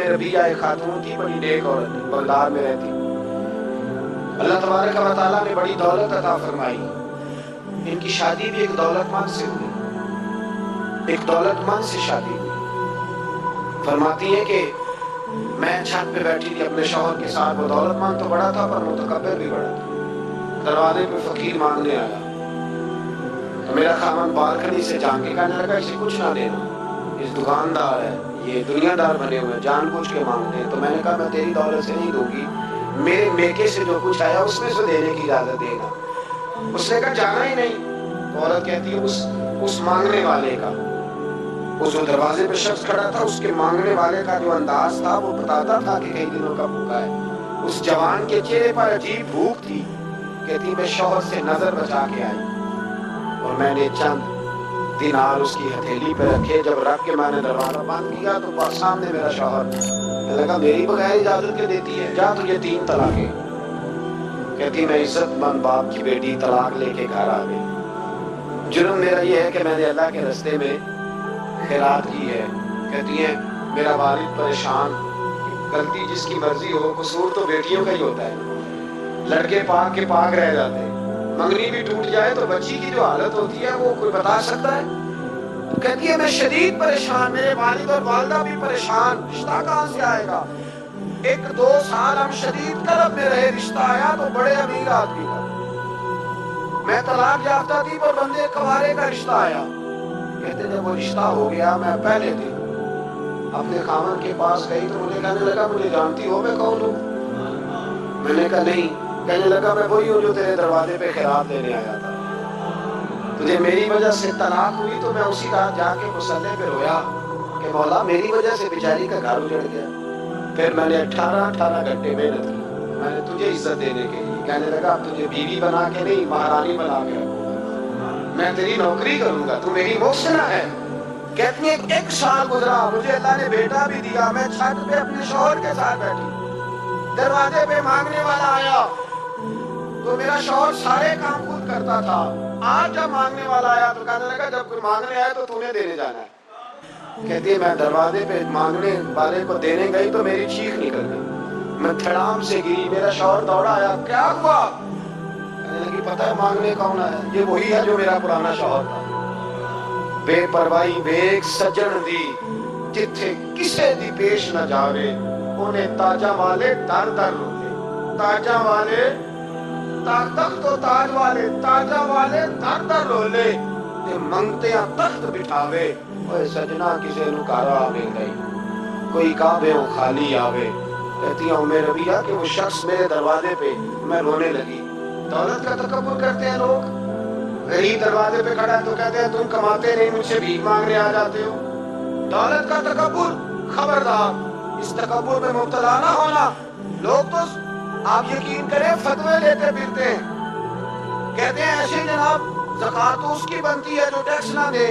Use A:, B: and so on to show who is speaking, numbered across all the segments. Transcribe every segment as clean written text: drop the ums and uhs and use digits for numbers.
A: ربیہ ایک خاتون تھی، بڑی نیک عورت تھی، بغداد میں رہتی۔ اللہ تبارک و تعالیٰ نے بڑی دولت عطا فرمائی۔ ان کی شادی بھی ایک دولت مند سے ہوئی، ایک دولت مند سے شادی ہوئی۔ فرماتی ہے کہ میں چھت پہ بیٹھی تھی اپنے شوہر کے ساتھ، وہ دولت مند تو بڑا تھا پر متکبر بھی بڑا تھا۔ دروازے پہ فقیر مانگنے آیا تو میرا خاوند بالکنی سے جان کے کہنے لگا اسے کچھ نہ دینا، اس دکاندار ہے، یہ دنیا دار بنے ہوئے جان بوجھ کے مانگتے ہیں۔ تو میں نے کہا میں تیری دولت سے نہیں دوں گی، میرے میکے سے جو کچھ آیا اس میں سے دینے کی اجازت دینا۔ اس نے کہا جانا ہی نہیں۔ تو عورت کہتی ہے اس مانگنے والے کا، اس جو دروازے پہ شخص کھڑا تھا، اس کے مانگنے والے کا جو انداز تھا وہ بتاتا تھا کہ کئی دنوں کا بھوکا ہے۔ اس جوان کے چہرے پر عجیب بھوک تھی۔ کہتی میں شوہر سے نظر بچا کے آئی اور میں نے چند دینار اس کی ہتھیلی پہ رکھے۔ جب رکھ کے میں نے دروازہ بند کیا تو سامنے میرا شوہر لگا میری بغیر اجازت کے دیتی ہے، جا تجھے 3 طلاقیں۔ کہتی میں عزت مند باپ کی بیٹی طلاق لے کے گھر آ گئی۔ جرم میرا یہ ہے کہ میں نے اللہ کے راستے میں خیرات کی ہے۔ کہتی ہیں میرا والد پریشان، غلطی جس کی مرضی ہو، قصور تو بیٹیوں کا ہی ہوتا ہے، لڑکے پاک کے پاک رہ جاتے ہیں، منگنی بھی ٹوٹ جائے تو بچی کی جو حالت ہوتی ہے وہ کوئی بتا سکتا ہے؟ تو کہتی ہے میں شدید پریشان، میرے والد اور والدہ بھی پریشان، رشتہ کہاں سے آئے گا؟ 1-2 سال ہم شدید کرب میں رہے، رشتہ آیا تو بڑے امیر آدمی کا، میں طلاق یافتہ تھی پر بندے کوارے کا رشتہ آیا۔ کہتے جب وہ رشتہ ہو گیا میں پہلے دن اپنے خاوند کے پاس گئی تو مجھے کہنے لگا مجھے جانتی ہو میں کون ہوں؟ میں نے کہا نہیں۔ کہنے لگا میں وہی ہوں جو تیرے دروازے پہ خیرات لینے آیا تھا، تجھے میری وجہ سے طلاق ہوئی تو میں اسی رات جا کے مصلے پہ رویا کہ مولا میری وجہ سے بیچاری کا گھر اجڑ گیا۔ پھر میں نے 18 گھنٹے محنت کی، میں نے تجھے عزت دینے کے لیے۔ کہنے لگا اب تجھے بیوی بنا کے نہیں مہارانی بنا کے رکھوں گا، میں تیری نوکری کروں گا، تو میری محسنہ ہے۔ کہتی ہے 1 سال گزرا، مجھے اللہ نے بیٹا بھی دیا، میں چھت پہ اپنے شوہر کے ساتھ بیٹھی، دروازے پہ مانگنے والا آیا تو میرا شوہر سارے کام خود کرتا تھا۔ آج جب مانگنے والا آیا تو کہنے لگا جب کوئی مانگنے آئے تو تُو نے دینے جانا ہے۔ کہتی ہے میں دروازے پہ مانگنے والے کو دینے گئی تو میری چیخ نکل گئی، میں دھڑام سے گری، میرا شوہر دوڑا آیا، کیا ہوا؟ کہنے لگی پتہ ہے مانگنے کون ہے؟ یہ وہی ہے جو میرا پرانا شوہر تھا۔ بے پرواہی بیگ سجن دی جتھے کسے دی پیش نہ جاوے، انہیں تاجاں والے در در روتے، تاجاں والے تخت و تاج والے، تاجاں والے در در رولے تے منگتے ہیں تخت بٹھاوے۔ اوے سجنا کسے نو گھر آوے گئی، کوئی کعبے ہو خالی آوے۔ کہتی ہوں میں ربیہ کہ وہ شخص میرے دروازے پہ، میں رونے لگی۔ دولت کا تکبر کرتے ہیں لوگ، غریب دروازے پہ کھڑا ہے تو کہتے ہیں تم کماتے نہیں مجھ سے بھیک مانگنے آ جاتے ہو۔ دولت کا تکبر، خبردار اس تکبر میں مبتلا نہ ہونا۔ لوگ تو آپ یقین کریں فتوے لیتے پھرتے ہیں، کہتے ہیں ایسے جناب زکوٰۃ تو اس کی بنتی ہے جو ٹیکس نہ دے،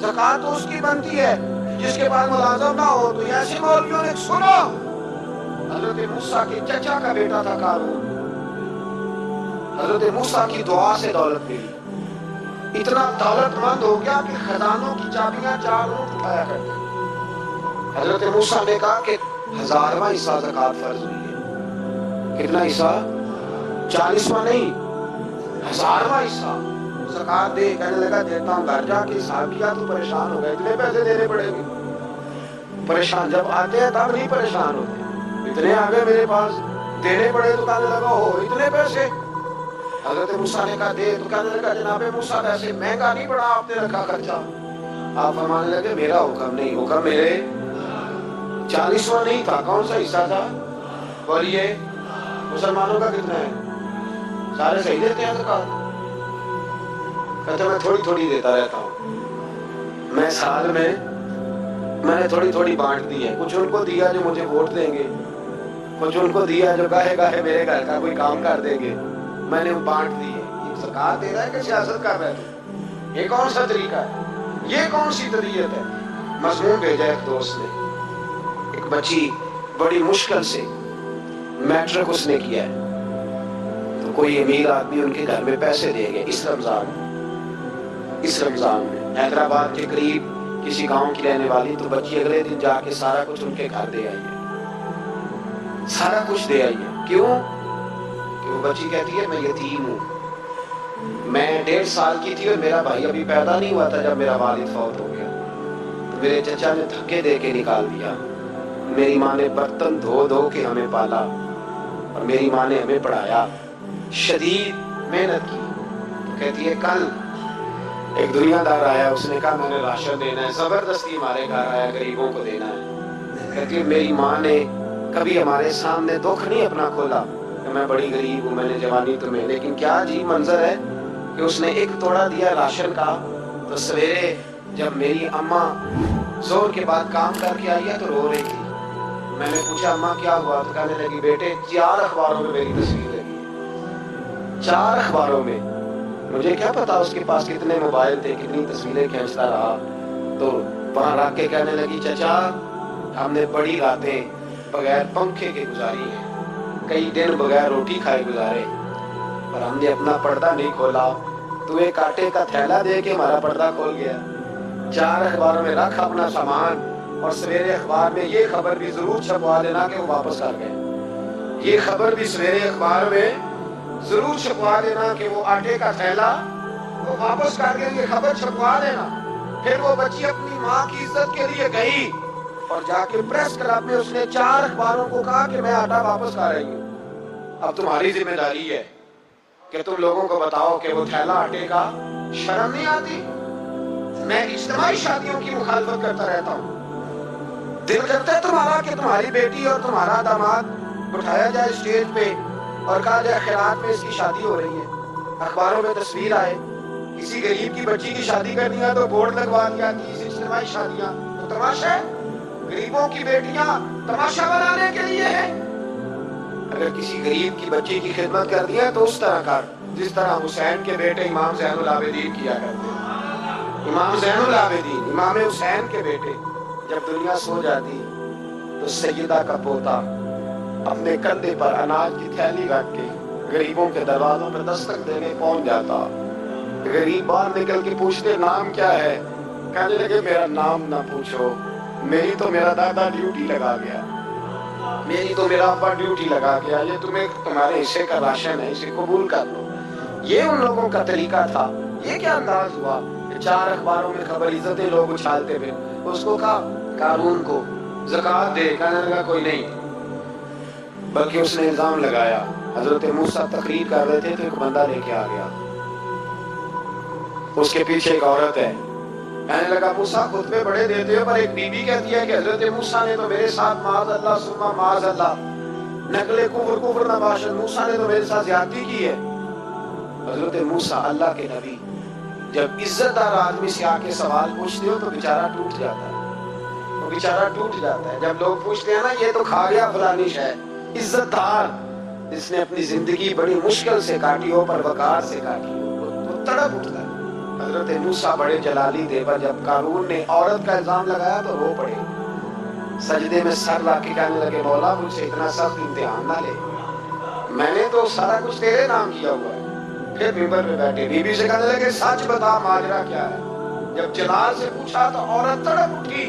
A: زکوٰۃ تو اس کی بنتی ہے جس کے بعد ملازم نہ ہو۔ تو ایسے مولویوں نے سنو، حضرت موسیٰ کے چچا کا بیٹا تھا قارون، حضرت موسیٰ کی دعا سے دولت ملی، اتنا دولت مند ہو گیا کہ خزانوں کی چابیاں 4 اونٹ اٹھایا کرتے۔ حضرت موسیٰ نے کہا کہ 1000واں حصہ زکوٰۃ فرض ہوئی ہے۔ کتنا حصہ؟ 40واں نہیں، 1000واں حصہ زکوٰۃ دے۔ کہنے لگا دیتا ہوں، گھر جا کے حساب کیا تو پریشان ہو گئے، اتنے پیسے دینے پڑیں گے۔ پریشان جب آتے ہیں تب نہیں پریشان ہوتے، اتنے آگے میرے پاس دینے پڑے تو کہنے لگا ہو اتنے پیسے۔ حضرت موسیٰ نے کہا دے، تو کہنے لگا جناب موسیٰ ویسے مہنگا نہیں پڑا آپ نے رکھا خرچہ؟ آپ فرمانے لگے میرا حکم نہیں، حکم میرے 40واں نہیں تھا، کون سا حصہ تھا؟ بولیے مسلمانوں کا کتنا ہے؟ سارے صحیح دیتے ہیں زکوٰۃ؟ کہتے میں تھوڑی تھوڑی دیتا رہتا ہوں، میں سال میں نے تھوڑی تھوڑی بانٹ دی ہے، کچھ ان کو دیا جو مجھے ووٹ دیں گے، کچھ ان کو دیا جو گاہے گاہے میرے گھر کا کوئی کام کر دیں گے، میں نے بانٹ دی ہے۔ یہ زکوٰۃ دے رہا ہے کہ سیاست کر رہا ہے؟ یہ کون سا طریقہ ہے؟ یہ کون سی طریقت ہے؟ مضمون بھیجا ایک دوست نے، ایک بچی بڑی مشکل سے میٹرک اس نے کیا ہے، تو کوئی امیر آدمی ان کے گھر میں پیسے دے گئے اس رمضان میں، حیدرآباد کے قریب کسی گاؤں کی رہنے والی، تو بچی اگلے دن جا کے سارا کچھ ان کے گھر دے آئی ہے۔ سارا کچھ دے آئی ہے. کیوں؟ کہ وہ بچی کہتی ہے میں یتیم ہوں، میں 1.5 سال کی تھی اور میرا بھائی ابھی پیدا نہیں ہوا تھا جب میرا والد فوت ہو گیا، تو میرے چچا نے دھکے دے کے نکال دیا. میری ماں نے برتن دھو دھو کے ہمیں پالا اور میری ماں نے ہمیں پڑھایا، شدید محنت کی. تو کہتی ہے کل ایک دنیا دار آیا، اس نے کہا میں نے راشن دینا ہے، زبردستی ہمارے گھر آیا، غریبوں کو دینا ہے. کہتی ہے میری ماں نے کبھی ہمارے سامنے دکھ نہیں اپنا کھولا کہ میں بڑی غریب ہوں، میں نے جوانی تمہیں. لیکن کیا عجیب منظر ہے کہ اس نے ایک توڑا دیا راشن کا، تو سویرے جب میری اماں زور کے بعد کام کر کے آئی ہے تو رو رہی تھی. میں نے پوچھا اماں کیا ہوا؟ تو کہنے لگی بیٹے 4 اخباروں میں میری تصویر لگی ہے، 4 اخباروں میں. مجھے کیا پتا اس کے پاس کتنے موبائل تھے، کتنی تصویریں کھینچتا رہا. تو وہاں رکھ کے کہنے لگی چچا ہم نے بڑی راتیں بغیر پنکھے کے گزاری ہیں، کئی دن بغیر روٹی کھائے گزارے، پر ہم نے اپنا پردہ نہیں کھولا. تو ایک آٹے کا تھیلا دے کے ہمارا پردہ کھول گیا. 4 اخباروں میں رکھ اپنا سامان، اور سویرے اخبار میں یہ خبر بھی ضرور چھپوا دینا کہ وہ واپس کر گئے. یہ خبر بھی سویرے اخبار میں ضرور چھپوا دینا کہ وہ آٹے کا تھیلا وہ واپس کر گئے. یہ خبر چھپوا دینا. پھر وہ بچی اپنی ماں کی عزت کے لیے گئی اور جا کے پریس کلب میں اس نے 4 اخباروں کو کہا کہ میں آٹا واپس کر رہی ہوں. اب تمہاری ذمہ داری ہے کہ تم لوگوں کو بتاؤ کہ وہ تھیلا آٹے کا. شرم نہیں آتی؟ میں اجتماعی شادیوں کی مخالفت کرتا رہتا ہوں. دل کرتا ہے تمہارا کہ تمہاری بیٹی اور تمہارا داماد اٹھایا جائے اسٹیج پہ اور کہا جائے خیرات میں اس کی شادی ہو رہی ہے، اخباروں میں تصویر آئے. کسی غریب کی بچی کی شادی کرنی ہے تو بورڈ لگوا دیا 30 اجتماعی شادیاں. تو تماشا ہے، غریبوں کی بیٹیاں تماشا بنانے کے لیے ہے. اگر کسی غریب کی بچی کی خدمت کر دی ہے تو اس طرح کر جس طرح حسین کے بیٹے امام زین العابدین کیا کرتے. امام زین العابدین امام حسین کے بیٹے جب دنیا سو جاتی تو سیدہ کا پوتا اپنے کندھے پر اناج کی تھیلی رکھ کے غریبوں کے دروازوں پر دستک دینے پہنچ جاتا. غریب باہر نکل کے پوچھتے نام کیا ہے؟ کہنے لگے میرا نام نہ پوچھو، میری تو میرا دادا ڈیوٹی لگا گیا، میری تو میرا ابا ڈیوٹی لگا گیا، یہ تمہیں تمہارے حصے کا راشن ہے، اسے قبول کر لو. یہ ان لوگوں کا طریقہ تھا. یہ کیا انداز ہوا کہ 4 اخباروں میں خبر عزتیں لوگ اچھالتے پھر. اس کو کہا قارون کو زکوٰۃ دے، کہنے لگا کوئی نہیں. بلکہ اس نے الزام لگایا. حضرت موسیٰ تقریر کر رہے تھے تو ایک بندہ لے کے آ گیا، اس کے پیچھے ایک عورت ہے. کہنے لگا موسیٰ خطبے بڑے دیتے ہو، پر ایک بی بی کہتی ہے کہ حضرت موسیٰ نے تو میرے ساتھ معاذ اللہ ثم معاذ اللہ نقل کفر نباشد، موسیٰ نے تو میرے ساتھ زیادتی کی ہے. حضرت موسیٰ اللہ کے نبی جب عزت دار آدمی سے آ کے سوال پوچھتے ہو تو بیچارہ ٹوٹ جاتا ہے، وہ بیچارہ ٹوٹ جاتا ہے. جب لوگ پوچھتے ہیں نا یہ تو کھا گیا فلانی شے، عزت دار جس نے اپنی زندگی بڑی مشکل سے کاٹی ہو پر وقار سے کاٹی ہو، وہ تڑپ اٹھتا ہے. حضرت موسیٰ بڑے جلالی تھے، پر جب قارون نے عورت کا الزام لگایا تو رو پڑے، سجدے میں سر لا کے کہنے لگے مولا مجھ سے اتنا سخت امتحان نہ لے، میں نے تو سارا کچھ تیرے نام کیا ہوا ہے. پھر ممبر پہ بیٹھے بی بی سے کہنے لگے سچ بتا ماجرا کیا ہے. جب جلال سے پوچھا تو عورت تڑپ اٹھی،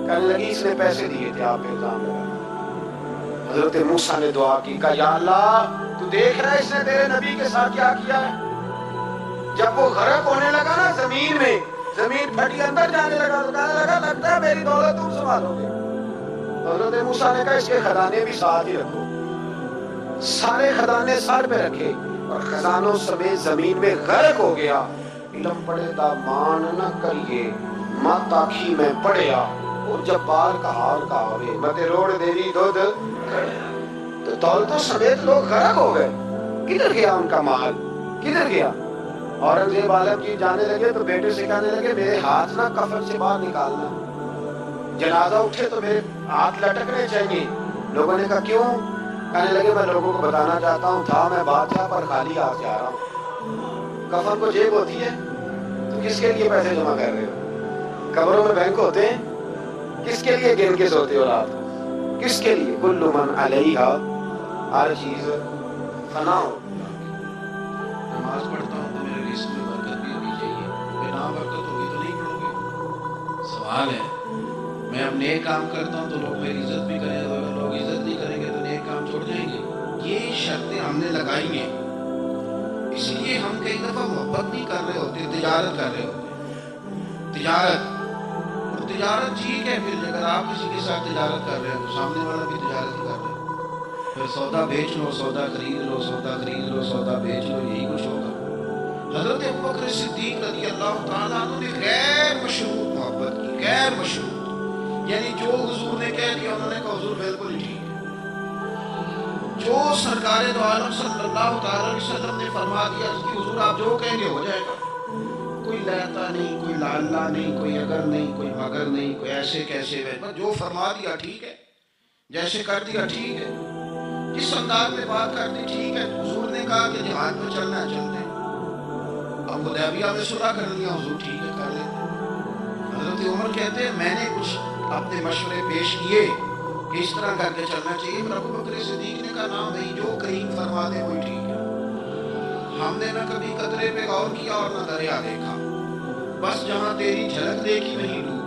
A: کہنے لگی اس نے پیسے دیے تھے، آپ پہ الزام لگا. حضرت موسیٰ نے دعا کی، کہا یا اللہ تو دیکھ رہا ہے اس نے تیرے نبی کے ساتھ کیا کیا ہے. جب وہ غرق ہونے لگا نا زمین میں، زمین پھٹی اندر جانے لگا تو کہنے لگا لگتا ہے میری دولت تم سنبھالو گے. حضرت موسیٰ نے کہا اس کے خزانے بھی ساتھ ہی رکھو. سارے خزانے سر پہ رکھے اور خزانوں سمیت زمین میں غرق ہو گیا. علم پڑے دا مان نہ کریے مات آکھی میں پڑیا، اور جب بال کا حال کا ہوئے مت روڑ دیوی دودھ. تو دولتوں سمیت لوگ غرق ہو گئے. کدھر گیا ان کا مال، کدھر گیا؟ اورنگزیب عالمگیر جانے لگے تو بیٹے سے کہنے لگے میرے ہاتھ نہ کفن سے باہر نکالنا، جنازہ اٹھے تو میرے ہاتھ لٹکنے چاہیے. لوگوں نے کہا کیوں؟ کہنے لگے میں لوگوں کو بتانا چاہتا ہوں تھا میں بادشاہ پر خالی ہاتھ جا رہا ہوں. کفن کو جیب ہوتی ہے تو کس کے لیے پیسے جمع کر رہے ہو؟ قبروں میں بینک ہوتے ہیں، کس کے لیے گن کے سوتے ہو رات کو؟ کس کے لیے؟ کل من علیہا، ہر چیز فنا ہو.
B: نماز پڑھتا ہوں تو میرے رزق میں برکت بھی ہونی چاہیے، بنا برکت ہوگی تو نہیں پڑھو گے. سوال ہے میں اب نیک کام کرتا ہوں تو لوگ میری عزت بھی کریں، اگر لوگ عزت نہیں کریں گے تو نیک سامنے لگائیں گے. اس لیے ہم کئی دفعہ محبت نہیں کر رہے ہوتے, تجارت کر رہے ہوتے. تجارت ٹھیک ہے, پھر اگر آپ کسی کے ساتھ تجارت کر رہے ہیں تو سامنے والا بھی تجارت ہی کر رہا ہے. پھر سودا بیچ لو, سودا خرید لو, سودا خرید لو, سودا بیچ لو, یہی کچھ ہوگا. حضرت ابوبکر صدیق رضی اللہ تعالیٰ عنہ نے غیر مشروط محبت کی, غیر مشروط, یعنی جو حضور نے کہہ دیا انہوں نے کہا حضور بالکل ہی ٹھیک ہے. جو سرکار دو عالم صلی اللہ تعالیٰ علیہ وسلم نے فرما دیا کہ حضور آپ جو کہیں گے ہو جائے گا. کوئی لیتا نہیں, کوئی لعلہ نہیں, کوئی اگر نہیں, کوئی مگر نہیں, کوئی ایسے کیسے, جو فرما دیا ٹھیک ہے, جیسے کر دیا ٹھیک ہے, جس انداز میں بات کر دی ٹھیک ہے. حضور نے کہا کہ جہاد پہ چلنا ہے چلتے ہیں, اب حدیبیہ میں صلح کر لیا, حضور ٹھیک ہے کر لیتے. حضرت عمر کہتے ہیں میں نے کچھ اپنے مشورے پیش کیے کہ اس طرح کر کے چلنا چاہیے, پر ابوبکر صدیق نے کہا نام نہیں, جو کریم فرما دے وہی ٹھیک ہے. ہم نے نہ کبھی قطرے پہ غور کیا اور نہ دریا دیکھا, بس جہاں تیری جھلک دیکھی وہیں ڈوب